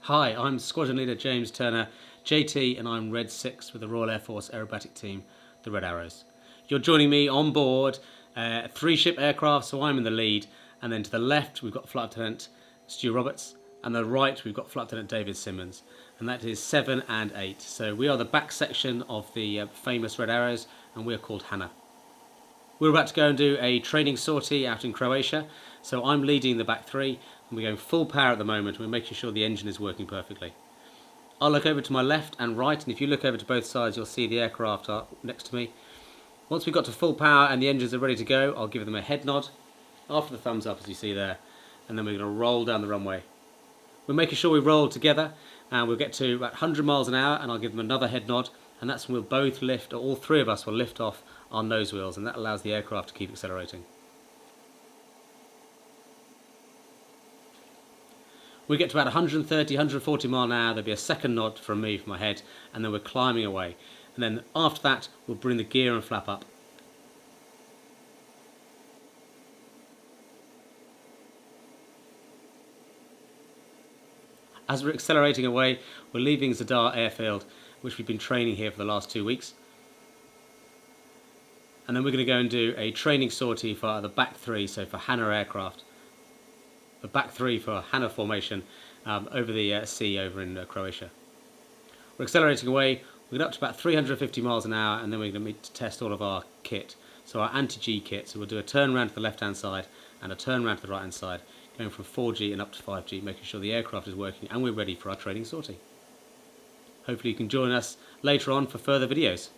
Hi, I'm Squadron Leader James Turner, JT, and I'm Red 6 with the Royal Air Force Aerobatic Team, the Red Arrows. You're joining me on board a three-ship aircraft, so I'm in the lead, and then to the left we've got Flight Lieutenant Stu Roberts, and the right we've got Flight Lieutenant David Simmons, and that is 7 and 8. So we are the back section of the famous Red Arrows, and we are called Hannah. We're about to go and do a training sortie out in Croatia, so I'm leading the back three, and we're going full power at the moment. We're making sure the engine is working perfectly. I'll look over to my left and right, and if you look over to both sides, you'll see the aircraft are next to me. Once we've got to full power and the engines are ready to go, I'll give them a head nod, after the thumbs up as you see there, and then we're going to roll down the runway. We're making sure we roll together, and we'll get to about 100 miles an hour, and I'll give them another head nod, and that's when we'll both lift, or all three of us will lift off our nose wheels, and that allows the aircraft to keep accelerating. We get to about 130, 140 mile an hour, there'll be a second nod from me for my head, and then we're climbing away. And then after that, we'll bring the gear and flap up. As we're accelerating away, we're leaving Zadar airfield, which we've been training here for the last 2 weeks. And then we're going to go and do a training sortie for the back three, so for Hannah aircraft. The back three for Hannah formation over the sea over in Croatia. We're accelerating away, we're going up to about 350 miles an hour, and then we're going to test all of our kit. So our anti-G kit, so we'll do a turn round to the left hand side and a turn round to the right hand side, going from 4G and up to 5G, making sure the aircraft is working and we're ready for our training sortie. Hopefully you can join us later on for further videos.